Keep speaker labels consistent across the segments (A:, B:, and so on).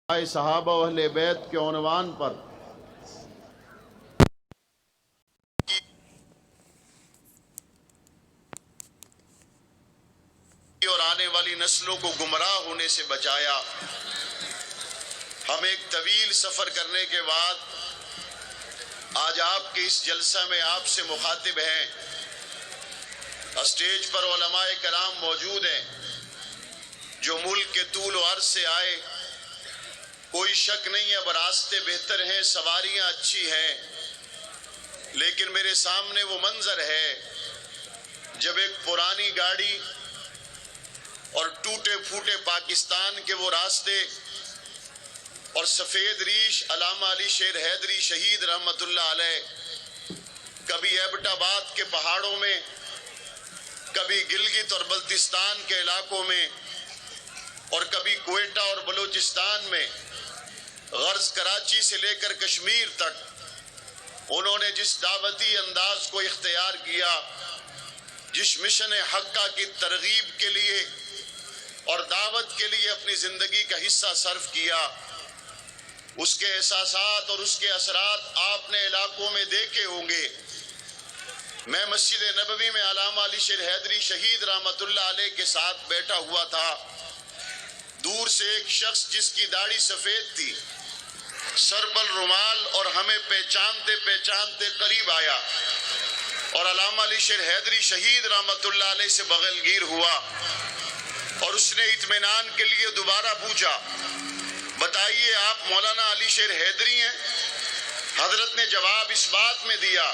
A: صحابہ و اہل بیت کے عنوان پر اور آنے والی نسلوں کو گمراہ ہونے سے بچایا۔ ہم ایک طویل سفر کرنے کے بعد آج آپ کے اس جلسہ میں آپ سے مخاطب ہیں۔ اسٹیج پر علماء کرام موجود ہیں جو ملک کے طول و عرض سے آئے۔ کوئی شک نہیں اب راستے بہتر ہیں، سواریاں اچھی ہیں، لیکن میرے سامنے وہ منظر ہے جب ایک پرانی گاڑی اور ٹوٹے پھوٹے پاکستان کے وہ راستے اور سفید ریش علامہ علی شیر حیدری شہید رحمت اللہ علیہ کبھی ایبٹ آباد کے پہاڑوں میں، کبھی گلگت اور بلتستان کے علاقوں میں، اور کبھی کوئٹہ اور بلوچستان میں، غرض کراچی سے لے کر کشمیر تک انہوں نے جس دعوتی انداز کو اختیار کیا، جس مشن حقہ کی ترغیب کے لیے اور دعوت کے لیے اپنی زندگی کا حصہ صرف کیا، اس کے احساسات اور اس کے اثرات آپ نے علاقوں میں دیکھے ہوں گے۔ میں مسجد نبوی میں علامہ علی شیر حیدری شہید رحمت اللہ علیہ کے ساتھ بیٹھا ہوا تھا۔ دور سے ایک شخص جس کی داڑھی سفید تھی، سر پر رومال، اور ہمیں پہچانتے پہچانتے قریب آیا اور علامہ علی شیر حیدری شہید رحمت اللہ علیہ سے بغل گیر ہوا، اور اس نے اطمینان کے لیے دوبارہ پوچھا، بتائیے آپ مولانا علی شیر حیدری ہیں؟ حضرت نے جواب اس بات میں دیا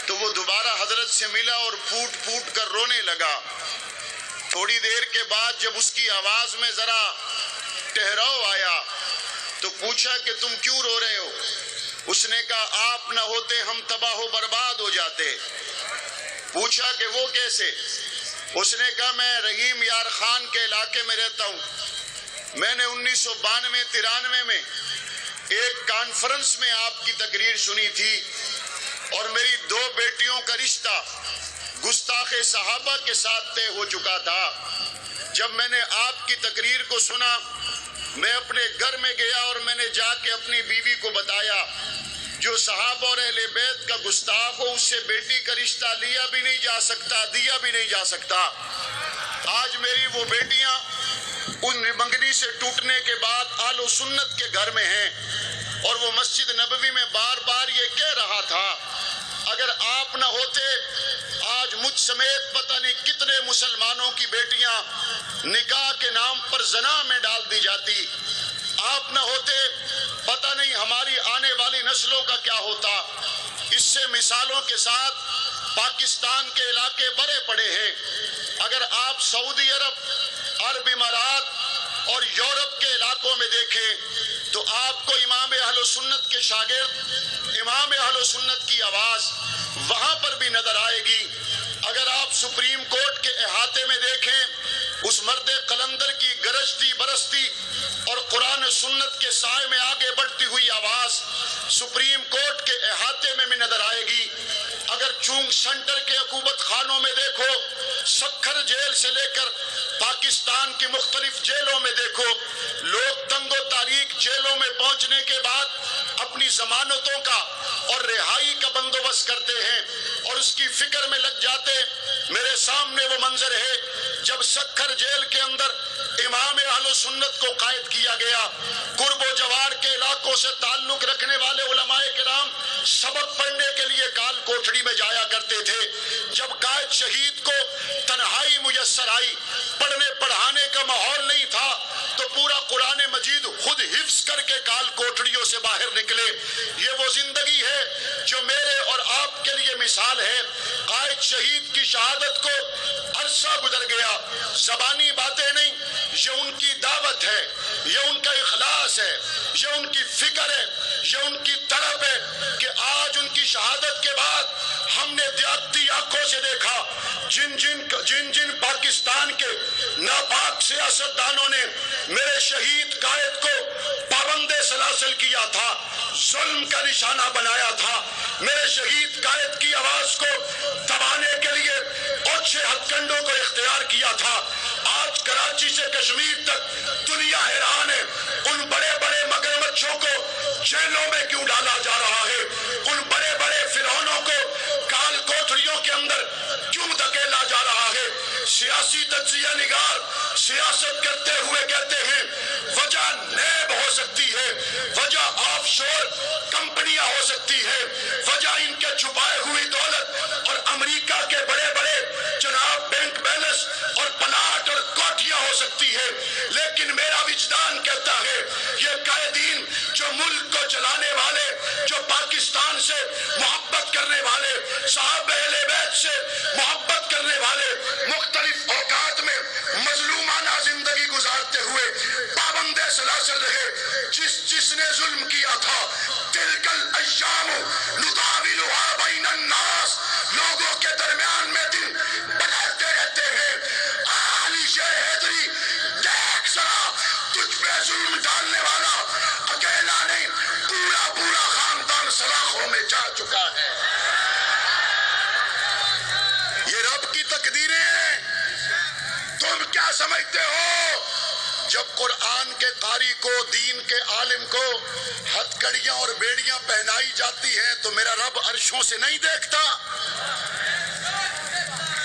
A: تو وہ دوبارہ حضرت سے ملا اور پھوٹ پھوٹ کر رونے لگا۔ تھوڑی دیر کے بعد جب اس کی آواز میں ذرا ٹھہراؤ آیا تو پوچھا کہ تم کیوں رو رہے ہو؟ اس نے کہا آپ نہ ہوتے ہم تباہ و برباد ہو جاتے۔ پوچھا کہ وہ کیسے؟ اس نے کہا میں رحیم یار خان کے علاقے میں رہتا ہوں۔ میں نے 1992-93 میں ایک کانفرنس میں آپ کی تقریر سنی تھی، اور میری 2 بیٹیوں کا رشتہ گستاخ صحابہ کے ساتھ طے ہو چکا تھا۔ جب میں نے آپ کی تقریر کو سنا، میں اپنے گھر میں گیا اور میں نے جا کے اپنی بیوی کو بتایا، جو صحابہ اور اہل بیت کا گستاخ ہو اس سے بیٹی کا رشتہ لیا بھی نہیں جا سکتا، دیا بھی نہیں جا سکتا۔ آج میری وہ بیٹیاں ان منگنی سے ٹوٹنے کے بعد اہل سنت کے گھر میں ہیں، اور وہ مسجد نبوی میں بار بار یہ کہہ رہا تھا، اگر آپ نہ ہوتے آج مجھ سمیت پتہ نہیں کتنے مسلمانوں کی بیٹیاں نکاح کے نام پر زنا میں ڈال دی جاتی، آپ نہ ہوتے پتہ نہیں ہماری آنے والی نسلوں کا کیا ہوتا۔ اس سے مثالوں کے ساتھ پاکستان کے علاقے بڑے پڑے ہیں۔ اگر آپ سعودی عرب امارات اور یورپ کے علاقوں میں دیکھیں تو آپ کو امام اہل سنت کے شاگرد، امام اہل سنت کی آواز وہاں پر بھی نظر آئے گی۔ اگر آپ سپریم کورٹ کے احاطے میں دیکھیں، اس مرد قلندر کی گرجتی برستی اور قرآن سنت کے سائے میں آگے بڑھتی ہوئی آواز سپریم کورٹ کے احاطے میں بھی نظر آئے گی۔ اگر چونگ سینٹر کے عقوبت خانوں میں دیکھو، سکھر جیل سے لے کر پاکستان کی مختلف جیلوں میں دیکھو، لوگ تنگ و تاریک جیلوں میں پہنچنے کے بعد اپنی ضمانتوں کا اور رہائی کا بندوبست کرتے ہیں اور اس کی فکر میں لگ جاتے۔ میرے سامنے وہ منظر ہے جب سکھر جیل کے اندر امام اہل سنت کو قائد کیا گیا۔ قرب و جوار کے علاقوں سے تعلق رکھنے والے علماء کرام سبق پڑھنے کے لیے کال کوٹڑی میں جایا کرتے تھے۔ جب قائد شہید کو تنہائی میسر آئی، پڑھنے پڑھانے کا ماحول نہیں تھا، تو پورا قرآن مجید خود حفظ کر کے کال کوٹڑیوں سے باہر نکلے۔ یہ وہ زندگی ہے جو میرے اور آپ کے لیے مثال ہے۔ قائد شہید کی شہادت کو عرصہ گزر گیا، زبانی باتیں نہیں، یہ ان کی دعوت ہے، یہ ان کا اخلاص ہے، یہ ان کی فکر ہے، یہ ان کی طلب ہے کہ آج ان کی شہادت کے بعد ہم نے دیکھتی آنکھوں سے دیکھا جن پاکستان کے ناپاک سیاستدانوں نے میرے شہید قائد کو پابند سلاسل کیا تھا، ظلم کا نشانہ بنایا تھا، میرے شہید قائد کی آواز کو دبانے کے لیے اوچھے ہتھ کنڈوں کو اختیار کیا تھا۔ آج کراچی سے کشمیر تک دنیا حیران ہے ان بڑے
B: جیلوں میں کیوں ڈالا جا رہا ہے؟ ان بڑے بڑے فرعونوں کو کال کوٹریوں کے اندر کیوں دھکیلا جا رہا ہے؟ سیاسی تجزیہ نگار سیاست کرتے ہوئے کہتے ہیں وجہ نیب ہو سکتی ہے، وجہ آف شور کمپنیاں ہو سکتی ہے، وجہ ان کے چھپائے ہوئی دولت اور امریکہ کے بڑے بڑے جناب بینک بیلنس اور پلاٹ اور کوٹھیاں ہو سکتی ہے، لیکن میرا وجدان کہتا ہے یہ قائدین جو ملک کو چلانے والے، جو پاکستان سے محبت کرنے والے، صحابہ اہل بیت سے محبت کرنے والے، مختلف اوقات میں مظلومانہ زندگی گزارتے ہوئے پابند سلاسل رہے، جس نے ظلم کیا تھا تلک الایام نداولها بین الناس، لوگوں کے درمیان میں دن بدلتے رہتے ہیں۔ علی شیر حیدری دیکھ ذرا، تجھ پہ ظلم ڈالنے والا اکیلا نہیں، پورا پورا خاندان سلاخوں میں جا چکا ہے۔ یہ رب کی تقدیریں ہیں۔ تم کیا سمجھتے ہو جب قرآن کے قاری کو، دین کے عالم کو ہتھکڑیاں اور بیڑیاں پہنائی جاتی ہیں تو میرا رب عرشوں سے نہیں دیکھتا؟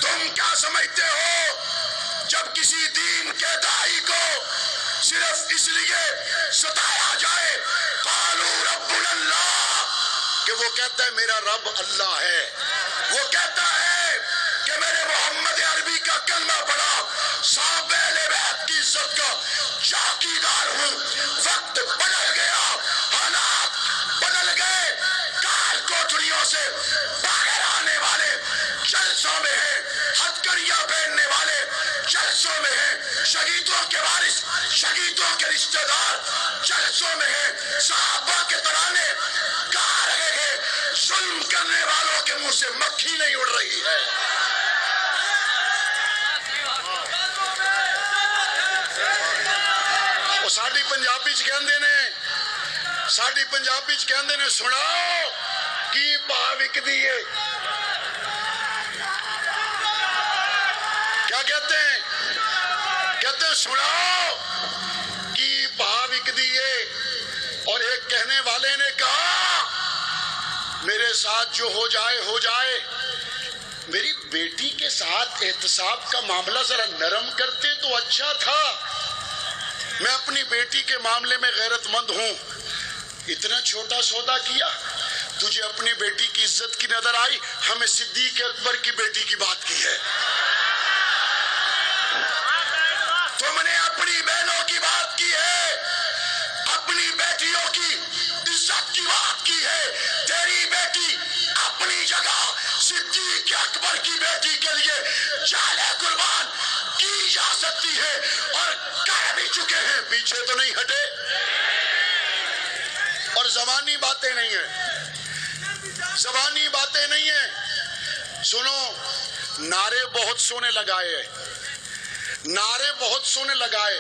B: تم کیا سمجھتے ہو جب کسی دین کے داعی کو صرف اس لیے ستایا جائے قالوا ربنا اللہ کہ وہ کہتا ہے میرا رب اللہ ہے، وہ کہتا ہے کہ میرے محمد عربی کا کلمہ پڑھا، صحابہ اہل بیت کی عزت کا چوکیدار ہوں۔ وقت بدل گیا، حالات بدل گئے، کال کوٹریوں سے باہر آنے والے جلسوں میں ہیں، ہتھکڑیاں پہننے والے جلسوں میں ہیں، شہیدوں کے وارث، شہیدوں کے رشتہ دار جلسوں میں ہیں، صحابہ کے ترانے گا رہے ہیں، ظلم کرنے والوں کے منہ سے مکھی نہیں اڑ رہی ہے۔ ساڈی پنجابی چ کہندے نے سناؤ کی بھا وکدی ہے؟ کیا کہتے ہیں؟ کہتے ہیں سناؤ کی بھا وکدی ہے۔ اور ایک کہنے والے نے کہا میرے ساتھ جو ہو جائے ہو جائے، میری بیٹی کے ساتھ احتساب کا معاملہ ذرا نرم کرتے تو اچھا تھا، میں اپنی بیٹی کے معاملے میں غیرت مند ہوں، اتنا چھوٹا سودا کیا، تجھے اپنی بیٹی کی عزت کی نظر آئی، ہمیں صدیق اکبر کی بیٹی کی بات کی ہے، تم نے اپنی بہنوں کی بات کی ہے، اپنی بیٹیوں کی عزت کی بات کی ہے، تیری بیٹی اپنی جگہ صدیق اکبر کی بیٹی کے لیے جالے قربان کی جا سکتی ہے، اور کر بھی چکے ہیں، پیچھے تو نہیں ہٹے، اور زبانی باتیں نہیں ہیں، زبانی باتیں نہیں ہیں۔ سنو، نعرے بہت سونے لگائے، نعرے بہت سونے لگائے،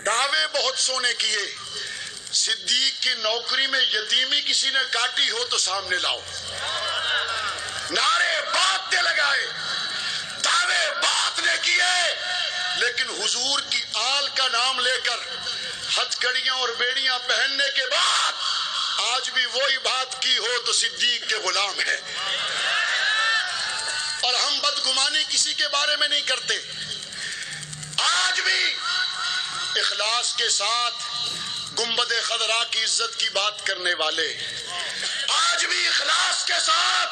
B: دعوے بہت سونے کیے، صدیق کی نوکری میں یتیمی کسی نے کاٹی ہو تو سامنے لاؤ، نعرے بات نے لگائے، دعوے بات نے کیے، لیکن حضور کی آل کا نام لے کر ہتھکڑیاں اور بیڑیاں پہننے کے بعد آج بھی وہی بات کی ہو تو صدیق کے غلام ہے، اور ہم بدگمانی کسی کے بارے میں نہیں کرتے، آج بھی اخلاص کے ساتھ گنبد خضرا کی عزت کی بات کرنے والے، آج بھی اخلاص کے ساتھ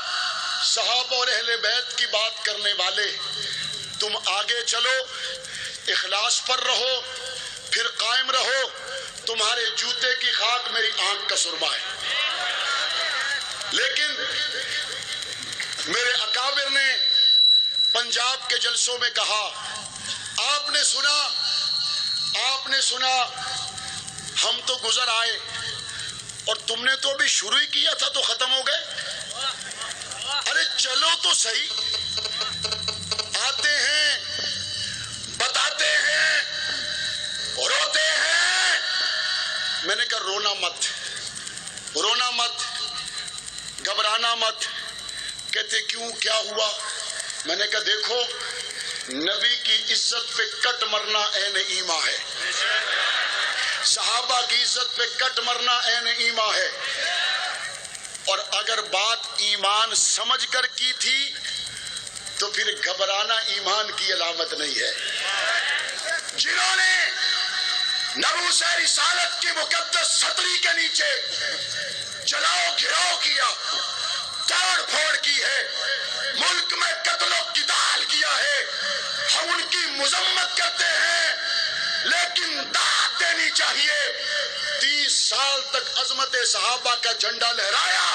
B: صحابہ اور اہل بیت کی بات کرنے والے، تم آگے چلو، اخلاص پر رہو، پھر قائم رہو، تمہارے جوتے کی خاک میری آنکھ کا سرما ہے۔ لیکن میرے اکابر نے پنجاب کے جلسوں میں کہا، آپ نے سنا ہم تو گزر آئے اور تم نے تو ابھی شروع ہی کیا تھا تو ختم ہو گئے، ارے چلو تو صحیح، آتے ہیں، بتاتے ہیں، روتے ہیں۔ میں نے کہا رونا مت، رونا مت، گھبرانا مت۔ کہتے کیوں، کیا ہوا؟ میں نے کہا دیکھو، نبی کی عزت پہ کٹ مرنا عین ایمان ہے، صحابہ کی عزت پہ کٹ مرنا عین ایمان ہے. اور اگر بات ایمان سمجھ کر کی تھی تو پھر گھبرانا ایمان کی علامت نہیں ہے. جنہوں نے ناموس رسالت کی مقدس چھتری کے نیچے جلاؤ گھراؤ کیا، توڑ پھوڑ کی ہے، ملک میں قتل و قتال کیا ہے، ہم ان کی مذمت کرتے ہیں، لیکن داد دینی چاہیے. 30 سال تک عظمت صحابہ کا جھنڈا لہرایا،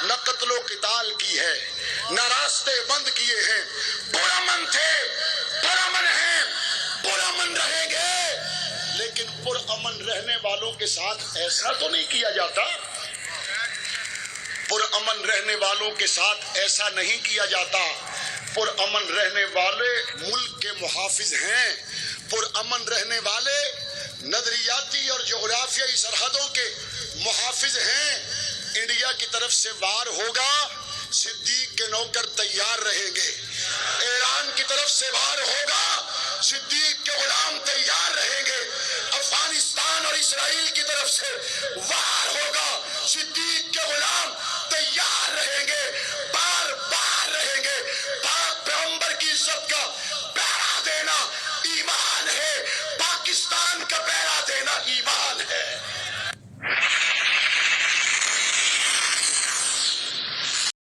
B: نہ قتل و قتال کی ہے، نہ راستے بند کیے ہیں. پرامن تھے، پرامن ہیں، پرامن رہیں گے، لیکن پرامن رہنے والوں کے ساتھ ایسا تو نہیں کیا جاتا. پرامن رہنے والوں کے ساتھ ایسا نہیں کیا جاتا. پرامن رہنے والے ملک کے محافظ ہیں، پرامن رہنے والے نظریاتی اور جغرافیائی سرحدوں کے محافظ ہیں. انڈیا کی طرف سے وار ہوگا، صدیق کے نوکر تیار رہیں گے. ایران کی طرف سے وار ہوگا، صدیق کے غلام تیار رہیں گے. افغانستان اور اسرائیل کی طرف سے وار ہوگا، صدیق کے غلام تیار رہیں گے، بار بار رہیں گے. پاک پیغمبر کی عزت کا پہرا دینا ایمان ہے، پاکستان کا پہرا دینا ایمان ہے.